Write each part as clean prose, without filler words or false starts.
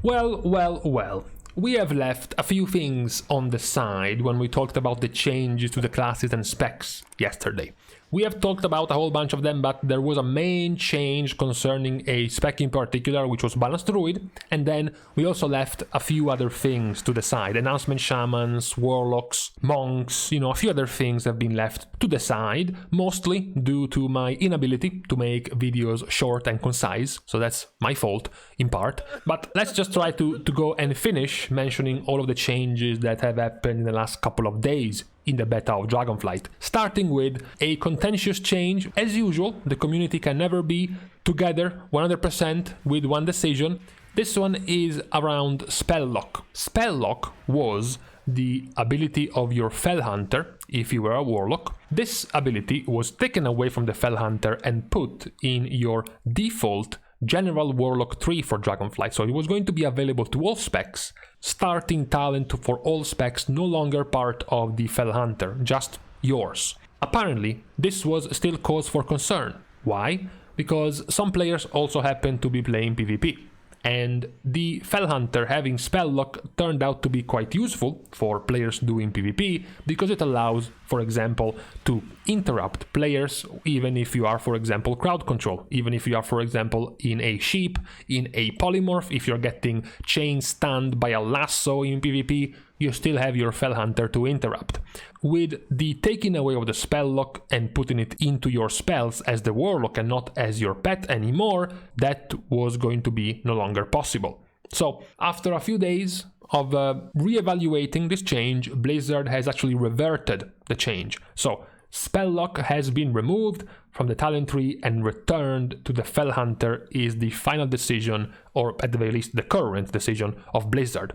Well. We have left a few things on the side when we talked about the changes to the classes and specs yesterday. We have talked about a whole bunch of them, but there was a main change concerning a spec in particular, which was Balance Druid, and then we also left a few other things to the side. Enhancement Shamans, Warlocks, Monks, a few other things have been left to the side, mostly due to my inability to make videos short and concise, so that's my fault, in part. But let's just try to go and finish mentioning all of the changes that have happened in the last couple of days in the beta of Dragonflight, starting with a contentious change. As usual, the community can never be together 100% with one decision. This one is around Spell Lock. Spell Lock was the ability of your Fell Hunter if you were a Warlock. This ability was taken away from the Fell Hunter and put in your default General Warlock 3 for Dragonflight, so it was going to be available to all specs. Starting talent for all specs, no longer part of the Fell Hunter, just yours. Apparently, this was still cause for concern. Why? Because some players also happen to be playing PvP. And the Fell Hunter having Spell Lock turned out to be quite useful for players doing PvP because it allows, for example, to interrupt players even if you are, for example, crowd control, even if you are, for example, in a sheep, in a polymorph, if you're getting chain stunned by a lasso in PvP, you still have your Fell Hunter to interrupt. With the taking away of the Spell Lock and putting it into your spells as the Warlock and not as your pet anymore, that was going to be no longer possible. So, after a few days of re-evaluating this change, Blizzard has actually reverted the change. So, Spell Lock has been removed from the talent tree and returned to the Fell Hunter is the final decision, or at the very least the current decision of Blizzard.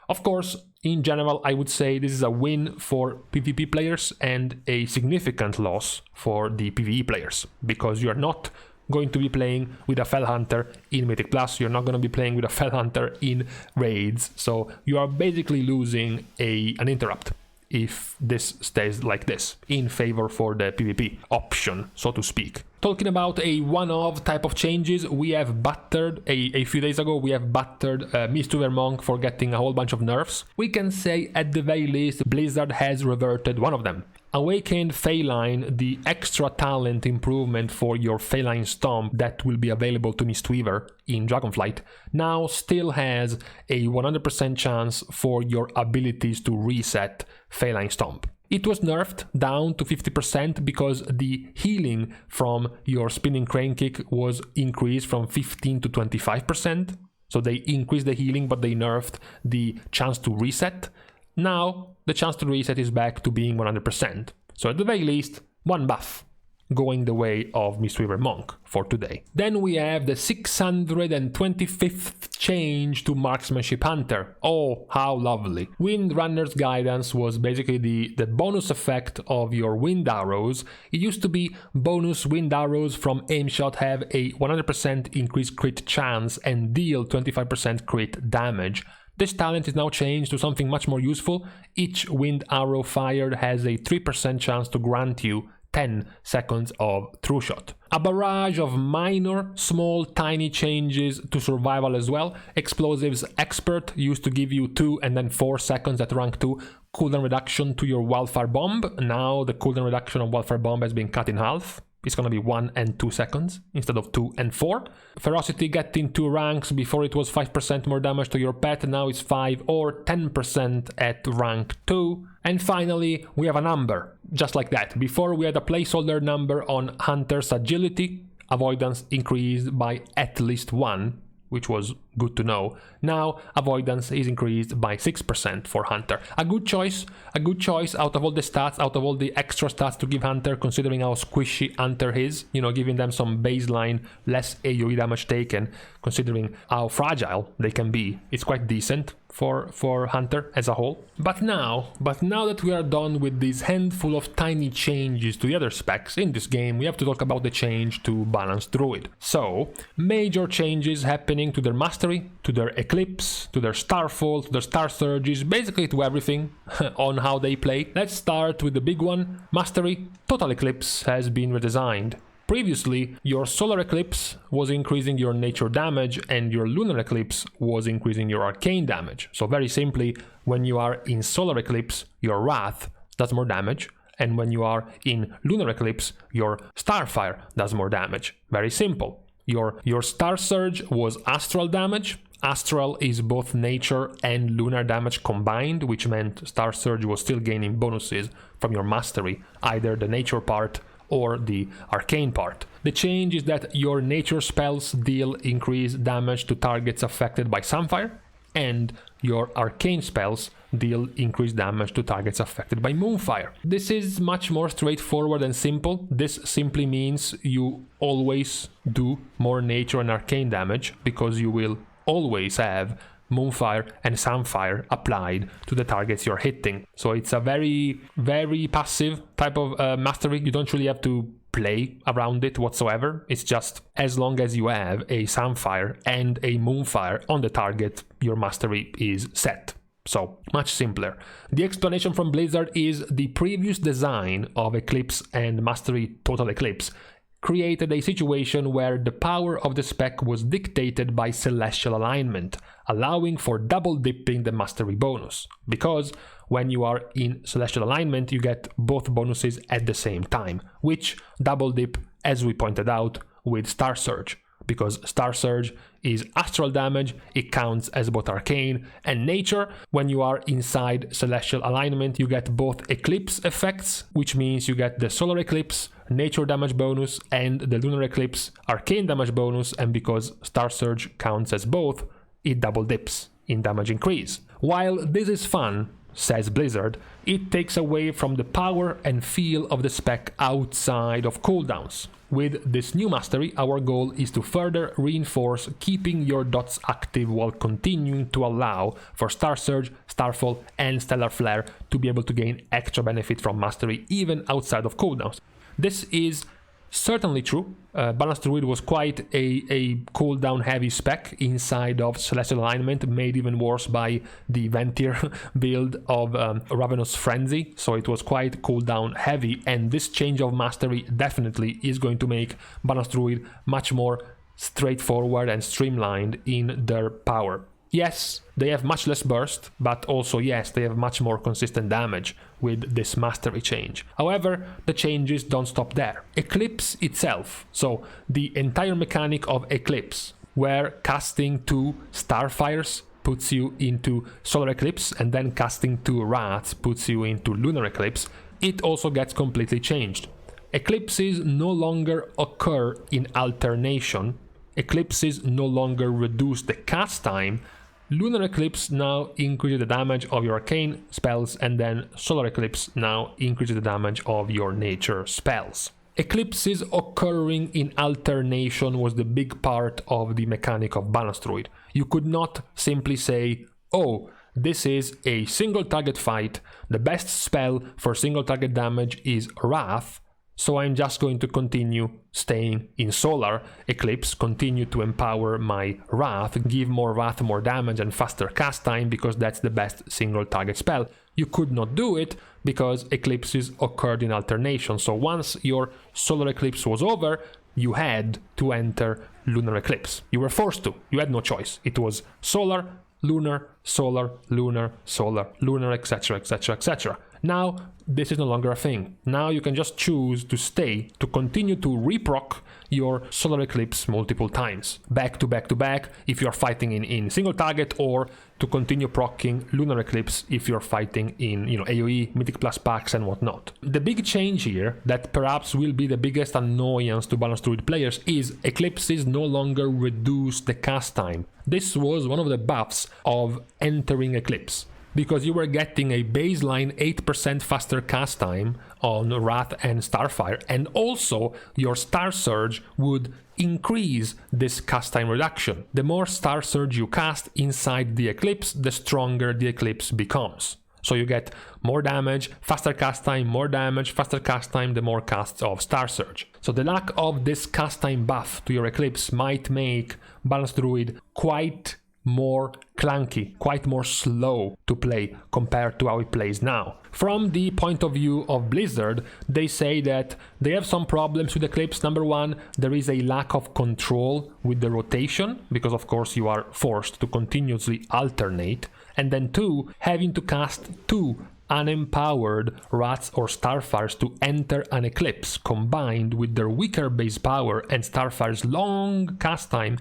Of course, in general, I would say this is a win for PvP players and a significant loss for the PvE players, because you're not going to be playing with a Fell Hunter in Mythic Plus, you're not going to be playing with a Fell Hunter in Raids, so you are basically losing an interrupt if this stays like this, in favor for the PvP option, so to speak. Talking about a one-off type of changes, we have battered, a few days ago, we have battered Mistweaver Monk for getting a whole bunch of nerfs. We can say at the very least Blizzard has reverted one of them. Awakened Feline, the extra talent improvement for your Feline Stomp that will be available to Mistweaver in Dragonflight, now still has a 100% chance for your abilities to reset Feline Stomp. It was nerfed down to 50% because the healing from your Spinning Crane Kick was increased from 15 to 25%. So they increased the healing, but they nerfed the chance to reset. Now, the chance to reset is back to being 100%. So at the very least, one buff going the way of Mistweaver Monk for today. Then we have the 625th change to Marksmanship Hunter. Oh, how lovely. Windrunner's Guidance was basically the bonus effect of your wind arrows. It used to be bonus wind arrows from aimshot have a 100% increased crit chance and deal 25% crit damage. This talent is now changed to something much more useful. Each wind arrow fired has a 3% chance to grant you 10 seconds of true shot. A barrage of minor, small, tiny changes to survival as well. Explosives Expert used to give you 2 and then 4 seconds at rank 2 cooldown reduction to your Wildfire Bomb. Now the cooldown reduction of Wildfire Bomb has been cut in half. It's gonna be 1 and 2 seconds instead of 2 and 4. Ferocity getting 2 ranks. Before it was 5% more damage to your pet, now it's 5 or 10% at rank 2. And finally, we have a number, just like that. Before we had a placeholder number on Hunter's agility, avoidance increased by at least 1, which was good to know. Now, avoidance is increased by 6% for Hunter. A good choice out of all the stats, out of all the extra stats to give Hunter, considering how squishy Hunter is, giving them some baseline, less AoE damage taken, considering how fragile they can be. It's quite decent for Hunter as a whole. But now that we are done with this handful of tiny changes to the other specs in this game, we have to talk about the change to Balance Druid. So, major changes happening to their Mastery, to their Eclipse, to their Starfall, to their Starsurges, basically to everything on how they play. Let's start with the big one. Mastery, Total Eclipse has been redesigned. Previously, your Solar Eclipse was increasing your nature damage and your Lunar Eclipse was increasing your arcane damage. So very simply, when you are in Solar Eclipse, your Wrath does more damage, and when you are in Lunar Eclipse, your Starfire does more damage. Very simple. Your Starsurge was astral damage. Astral is both nature and lunar damage combined, which meant Starsurge was still gaining bonuses from your mastery, either the nature part or the arcane part. The change is that your nature spells deal increased damage to targets affected by Sunfire, and your arcane spells deal increased damage to targets affected by Moonfire. This is much more straightforward and simple. This simply means you always do more nature and arcane damage because you will always have Moonfire and Sunfire applied to the targets you're hitting. So it's a very, very passive type of mastery. You don't really have to play around it whatsoever. It's just as long as you have a Sunfire and a Moonfire on the target, your mastery is set. So much simpler. The explanation from Blizzard is the previous design of Eclipse and Mastery Total Eclipse created a situation where the power of the spec was dictated by celestial alignment, allowing for double dipping the mastery bonus. Because when you are in celestial alignment, you get both bonuses at the same time, which double dip, as we pointed out, with Starsurge. Because Starsurge is astral damage, it counts as both arcane and nature. When you are inside celestial alignment, you get both eclipse effects, which means you get the solar eclipse nature damage bonus and the lunar eclipse arcane damage bonus, and because Starsurge counts as both, it double dips in damage increase. While this is fun, says Blizzard, it takes away from the power and feel of the spec outside of cooldowns. With this new mastery, our goal is to further reinforce keeping your dots active while continuing to allow for Starsurge, Starfall and Stellar Flare to be able to gain extra benefit from mastery even outside of cooldowns. This is certainly true. Balance Druid was quite a cooldown heavy spec inside of Celestial Alignment, made even worse by the Ventir build of Ravenous Frenzy, so it was quite cooldown heavy, and this change of mastery definitely is going to make Balance Druid much more straightforward and streamlined in their power. Yes, they have much less burst, but also yes, they have much more consistent damage with this mastery change. However, the changes don't stop there. Eclipse itself, so the entire mechanic of Eclipse, where casting 2 Starfires puts you into Solar Eclipse and then casting 2 Wraths puts you into Lunar Eclipse, it also gets completely changed. Eclipses no longer occur in alternation. Eclipses no longer reduce the cast time. Lunar Eclipse now increases the damage of your arcane spells, and then Solar Eclipse now increases the damage of your nature spells. Eclipses occurring in alternation was the big part of the mechanic of Balance Druid. You could not simply say, oh, this is a single target fight, the best spell for single target damage is Wrath, so I'm just going to continue staying in Solar Eclipse, continue to empower my Wrath, give more Wrath, more damage and faster cast time because that's the best single target spell. You could not do it because eclipses occurred in alternation. So once your Solar Eclipse was over, you had to enter Lunar Eclipse. You were forced to. You had no choice. It was Solar, Lunar, Solar, Lunar, Solar, Lunar, etc, etc, etc. Now, this is no longer a thing. Now you can just choose to stay, to continue to reproc your Solar Eclipse multiple times, back to back to back, if you're fighting in single target, or to continue proccing Lunar Eclipse if you're fighting in, AoE, Mythic Plus packs and whatnot. The big change here, that perhaps will be the biggest annoyance to Balance Druid players, is Eclipses no longer reduce the cast time. This was one of the buffs of entering Eclipse, because you were getting a baseline 8% faster cast time on Wrath and Starfire, and also your Starsurge would increase this cast time reduction. The more Starsurge you cast inside the Eclipse, the stronger the Eclipse becomes. So you get more damage, faster cast time, more damage, faster cast time, the more casts of Starsurge. So the lack of this cast time buff to your Eclipse might make Balance Druid quite more clunky, quite more slow to play compared to how it plays now. From the point of view of Blizzard, they say that they have some problems with Eclipse. Number one, there is a lack of control with the rotation, because of course you are forced to continuously alternate. And then two, having to cast two unempowered rats or starfires to enter an Eclipse, combined with their weaker base power and starfire's long cast time,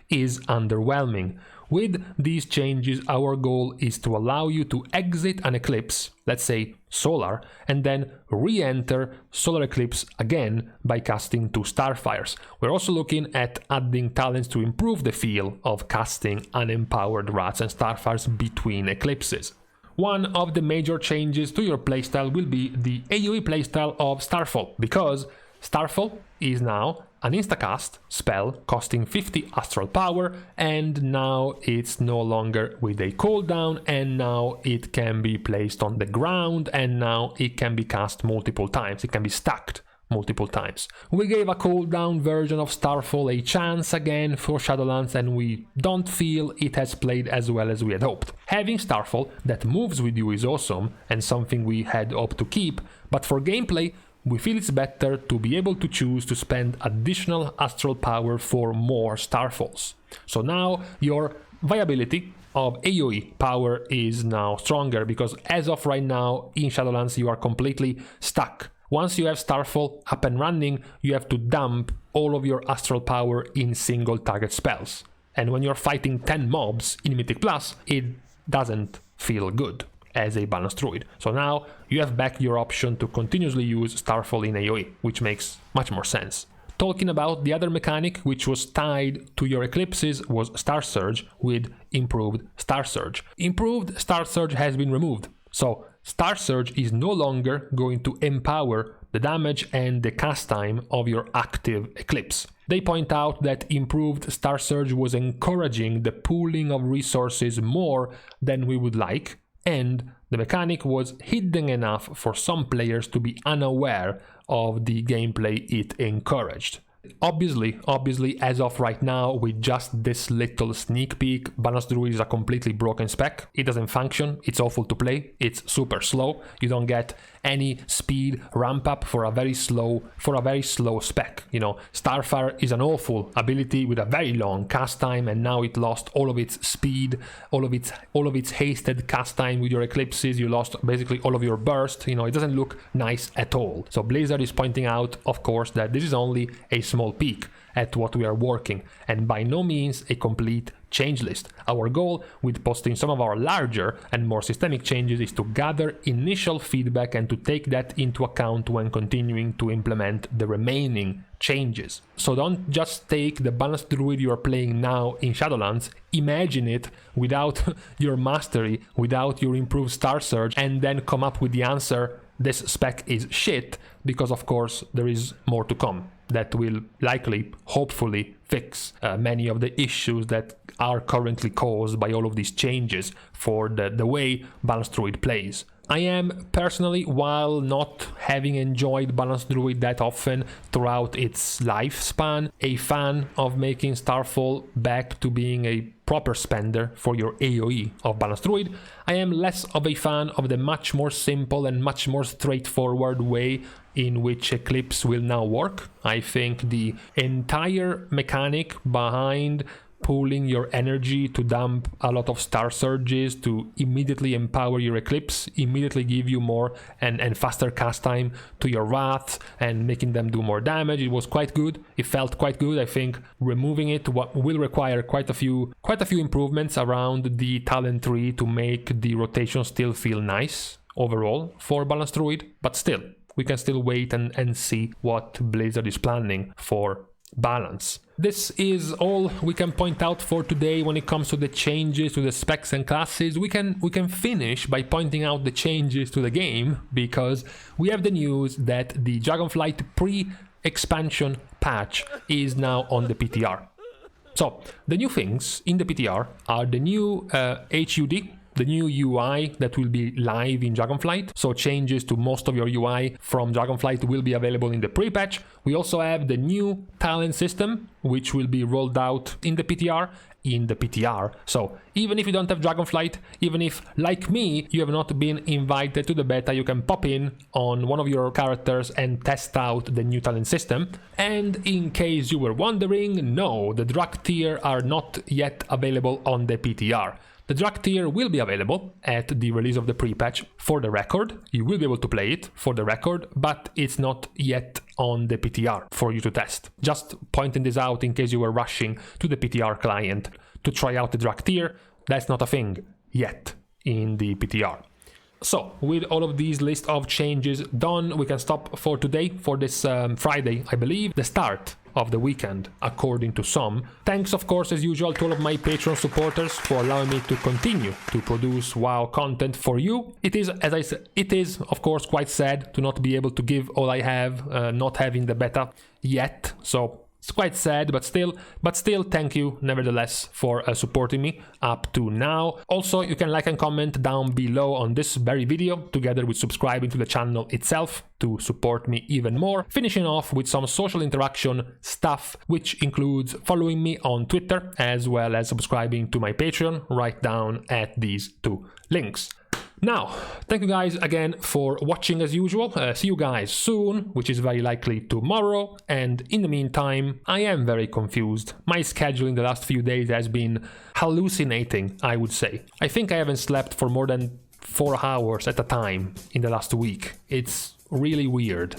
is underwhelming. With these changes, our goal is to allow you to exit an Eclipse, let's say Solar, and then re-enter Solar Eclipse again by casting two Starfires. We're also looking at adding talents to improve the feel of casting unempowered rats and Starfires between Eclipses. One of the major changes to your playstyle will be the AoE playstyle of Starfall, because Starfall is now an instacast spell costing 50 astral power, and now it's no longer with a cooldown, and now it can be placed on the ground, and now it can be cast multiple times. It can be stacked multiple times. We gave a cooldown version of Starfall a chance again for Shadowlands, and we don't feel it has played as well as we had hoped. Having Starfall that moves with you is awesome and something we had hoped to keep, but for gameplay we feel it's better to be able to choose to spend additional astral power for more Starfalls. So now your viability of AoE power is now stronger, because as of right now in Shadowlands you are completely stuck. Once you have Starfall up and running, you have to dump all of your astral power in single target spells. And when you're fighting 10 mobs in Mythic Plus, it doesn't feel good as a Balance Druid. So now you have back your option to continuously use Starfall in AoE, which makes much more sense. Talking about the other mechanic which was tied to your Eclipses was Starsurge with improved Starsurge. Improved Starsurge has been removed, so Starsurge is no longer going to empower the damage and the cast time of your active Eclipse. They point out that improved Starsurge was encouraging the pooling of resources more than we would like, and the mechanic was hidden enough for some players to be unaware of the gameplay it encouraged. Obviously, as of right now, with just this little sneak peek, Balance Druid is a completely broken spec. It doesn't function, it's awful to play, it's super slow, you don't get any speed ramp up for a very slow spec. You know, Starfire is an awful ability with a very long cast time, and now it lost all of its speed, all of its hasted cast time with your Eclipses. You lost basically all of your burst. You know, it doesn't look nice at all. So Blizzard is pointing out, of course, that this is only a small peek at what we are working, and by no means a complete change list. Our goal with posting some of our larger and more systemic changes is to gather initial feedback and to take that into account when continuing to implement the remaining changes. So don't just take the Balance Druid you are playing now in Shadowlands, imagine it without your mastery, without your improved Starsurge, and then come up with the answer, this spec is shit, because of course there is more to come that will likely, hopefully, fix many of the issues that are currently caused by all of these changes for the way Balance Druid plays. I am personally, while not having enjoyed Balance Druid that often throughout its lifespan, a fan of making Starfall back to being a proper spender for your AoE of Balance Druid. I am less of a fan of the much more simple and much more straightforward way in which Eclipse will now work. I think the entire mechanic behind pooling your energy to dump a lot of Star Surges to immediately empower your Eclipse, immediately give you more and faster cast time to your Wrath and making them do more damage. It was quite good. It felt quite good. I think removing it will require quite a few improvements around the talent tree to make the rotation still feel nice overall for Balance Druid, but still, we can still wait and see what Blizzard is planning for Balance. This is all we can point out for today when it comes to the changes to the specs and classes. We can finish by pointing out the changes to the game, because we have the news that the Dragonflight pre-expansion patch is now on the PTR. So the new things in the PTR are the new HUD, the new UI that will be live in Dragonflight. So changes to most of your UI from Dragonflight will be available in the pre-patch. We also have the new talent system, which will be rolled out in the PTR. So even if you don't have Dragonflight, even if, like me, you have not been invited to the beta, you can pop in on one of your characters and test out the new talent system. And in case you were wondering, no, the drag tier are not yet available on the PTR. The drag tier will be available at the release of the pre-patch for the record. You will be able to play it for the record, but it's not yet on the PTR for you to test. Just pointing this out in case you were rushing to the PTR client to try out the drag tier. That's not a thing yet in the PTR. So, with all of these list of changes done, we can stop for today, for this Friday, I believe, the start of the weekend, according to some. Thanks, of course, as usual, to all of my Patreon supporters for allowing me to continue to produce WoW content for you. It is, as I said, it is, of course, quite sad to not be able to give all I have, not having the beta yet, so it's quite sad, but still thank you nevertheless for supporting me up to now. Also, you can like and comment down below on this very video, together with subscribing to the channel itself to support me even more. Finishing off with some social interaction stuff, which includes following me on Twitter, as well as subscribing to my Patreon, right down at these two links. Now, thank you guys again for watching as usual. See you guys soon, which is very likely tomorrow. And in the meantime, I am very confused. My schedule in the last few days has been hallucinating, I would say. I think I haven't slept for more than 4 hours at a time in the last week. It's really weird.